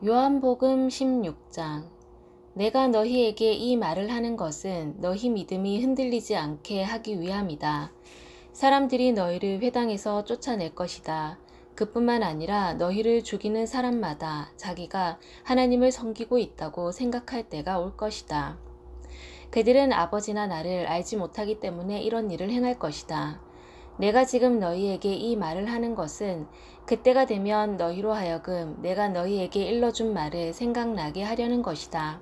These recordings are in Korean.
요한복음 16장. 내가 너희에게 이 말을 하는 것은 너희 믿음이 흔들리지 않게 하기 위함이다. 사람들이 너희를 회당에서 쫓아낼 것이다. 그뿐만 아니라 너희를 죽이는 사람마다 자기가 하나님을 섬기고 있다고 생각할 때가 올 것이다. 그들은 아버지나 나를 알지 못하기 때문에 이런 일을 행할 것이다. 내가 지금 너희에게 이 말을 하는 것은 그때가 되면 너희로 하여금 내가 너희에게 일러준 말을 생각나게 하려는 것이다.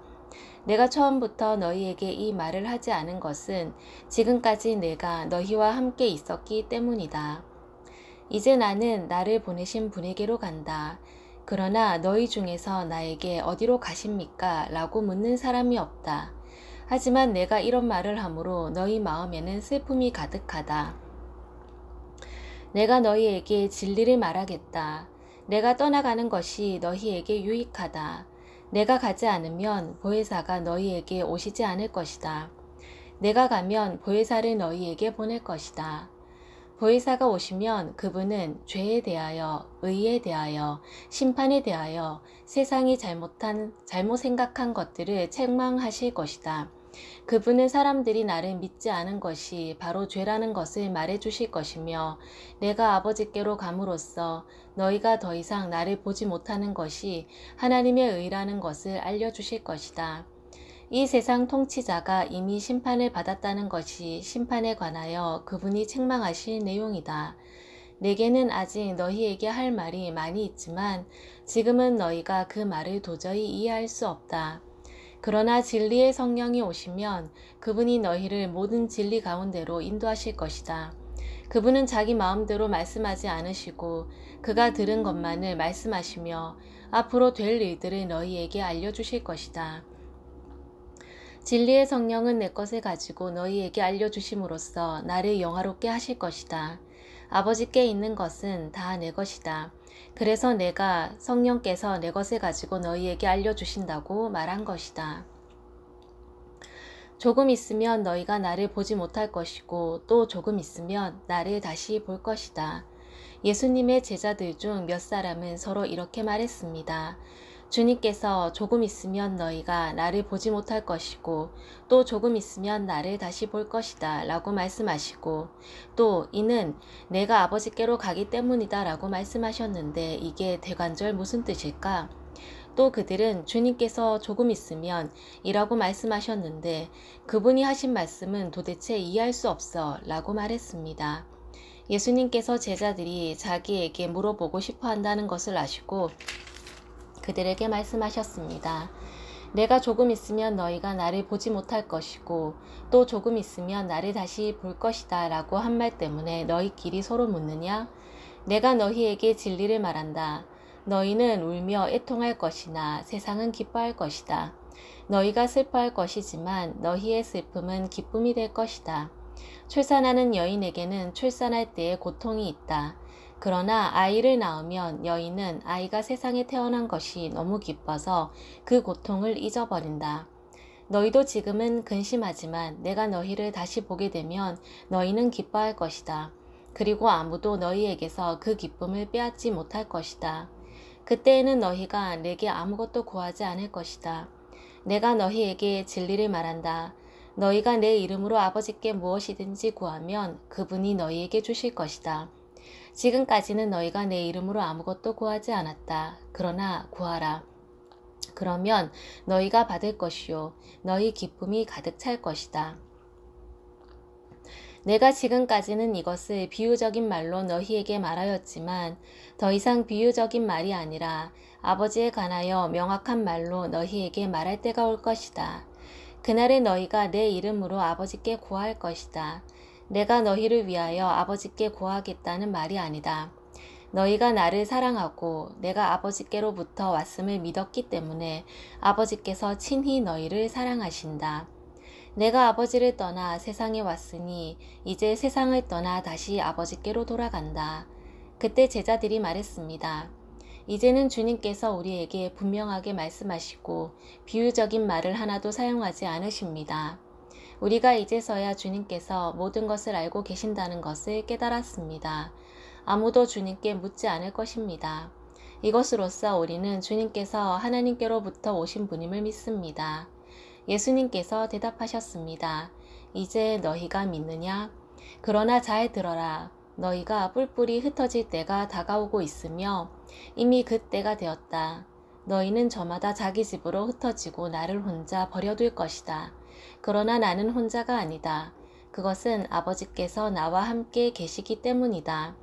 내가 처음부터 너희에게 이 말을 하지 않은 것은 지금까지 내가 너희와 함께 있었기 때문이다. 이제 나는 나를 보내신 분에게로 간다. 그러나 너희 중에서 나에게 어디로 가십니까? 라고 묻는 사람이 없다. 하지만 내가 이런 말을 함으로 너희 마음에는 슬픔이 가득하다. 내가 너희에게 진리를 말하겠다. 내가 떠나가는 것이 너희에게 유익하다. 내가 가지 않으면 보혜사가 너희에게 오시지 않을 것이다. 내가 가면 보혜사를 너희에게 보낼 것이다. 보혜사가 오시면 그분은 죄에 대하여, 의에 대하여, 심판에 대하여 세상이 잘못 생각한 것들을 책망하실 것이다. 그분은 사람들이 나를 믿지 않은 것이 바로 죄라는 것을 말해 주실 것이며 내가 아버지께로 감으로써 너희가 더 이상 나를 보지 못하는 것이 하나님의 의라는 것을 알려주실 것이다. 이 세상 통치자가 이미 심판을 받았다는 것이 심판에 관하여 그분이 책망하실 내용이다. 내게는 아직 너희에게 할 말이 많이 있지만 지금은 너희가 그 말을 도저히 이해할 수 없다. 그러나 진리의 성령이 오시면 그분이 너희를 모든 진리 가운데로 인도하실 것이다. 그분은 자기 마음대로 말씀하지 않으시고 그가 들은 것만을 말씀하시며 앞으로 될 일들을 너희에게 알려주실 것이다. 진리의 성령은 내 것을 가지고 너희에게 알려주심으로써 나를 영화롭게 하실 것이다. 아버지께 있는 것은 다 내 것이다. 그래서 내가 성령께서 내 것을 가지고 너희에게 알려주신다고 말한 것이다. 조금 있으면 너희가 나를 보지 못할 것이고 또 조금 있으면 나를 다시 볼 것이다. 예수님의 제자들 중 몇 사람은 서로 이렇게 말했습니다. 주님께서 조금 있으면 너희가 나를 보지 못할 것이고 또 조금 있으면 나를 다시 볼 것이다 라고 말씀하시고 또 이는 내가 아버지께로 가기 때문이다 라고 말씀하셨는데 이게 대관절 무슨 뜻일까? 또 그들은 주님께서 조금 있으면 이라고 말씀하셨는데 그분이 하신 말씀은 도대체 이해할 수 없어 라고 말했습니다. 예수님께서 제자들이 자기에게 물어보고 싶어 한다는 것을 아시고 그들에게 말씀하셨습니다. 내가 조금 있으면 너희가 나를 보지 못할 것이고 또 조금 있으면 나를 다시 볼 것이다 라고 한 말 때문에 너희끼리 서로 묻느냐? 내가 너희에게 진리를 말한다. 너희는 울며 애통할 것이나 세상은 기뻐할 것이다. 너희가 슬퍼할 것이지만 너희의 슬픔은 기쁨이 될 것이다. 출산하는 여인에게는 출산할 때에 고통이 있다. 그러나 아이를 낳으면 여인은 아이가 세상에 태어난 것이 너무 기뻐서 그 고통을 잊어버린다. 너희도 지금은 근심하지만 내가 너희를 다시 보게 되면 너희는 기뻐할 것이다. 그리고 아무도 너희에게서 그 기쁨을 빼앗지 못할 것이다. 그때에는 너희가 내게 아무것도 구하지 않을 것이다. 내가 너희에게 진리를 말한다. 너희가 내 이름으로 아버지께 무엇이든지 구하면 그분이 너희에게 주실 것이다. 지금까지는 너희가 내 이름으로 아무것도 구하지 않았다. 그러나 구하라. 그러면 너희가 받을 것이요. 너희 기쁨이 가득 찰 것이다. 내가 지금까지는 이것을 비유적인 말로 너희에게 말하였지만 더 이상 비유적인 말이 아니라 아버지에 관하여 명확한 말로 너희에게 말할 때가 올 것이다. 그날에 너희가 내 이름으로 아버지께 구할 것이다. 내가 너희를 위하여 아버지께 구하겠다는 말이 아니다. 너희가 나를 사랑하고 내가 아버지께로부터 왔음을 믿었기 때문에 아버지께서 친히 너희를 사랑하신다. 내가 아버지를 떠나 세상에 왔으니 이제 세상을 떠나 다시 아버지께로 돌아간다. 그때 제자들이 말했습니다. 이제는 주님께서 우리에게 분명하게 말씀하시고 비유적인 말을 하나도 사용하지 않으십니다. 우리가 이제서야 주님께서 모든 것을 알고 계신다는 것을 깨달았습니다. 아무도 주님께 묻지 않을 것입니다. 이것으로써 우리는 주님께서 하나님께로부터 오신 분임을 믿습니다. 예수님께서 대답하셨습니다. 이제 너희가 믿느냐? 그러나 잘 들어라. 너희가 뿔뿔이 흩어질 때가 다가오고 있으며 이미 그 때가 되었다. 너희는 저마다 자기 집으로 흩어지고 나를 혼자 버려둘 것이다. 그러나 나는 혼자가 아니다. 그것은 아버지께서 나와 함께 계시기 때문이다.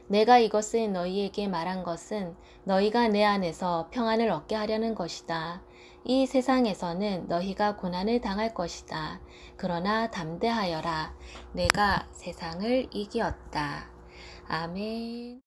내가 이것을 너희에게 말한 것은 너희가 내 안에서 평안을 얻게 하려는 것이다. 이 세상에서는 너희가 고난을 당할 것이다. 그러나 담대하여라. 내가 세상을 이기었다. 아멘.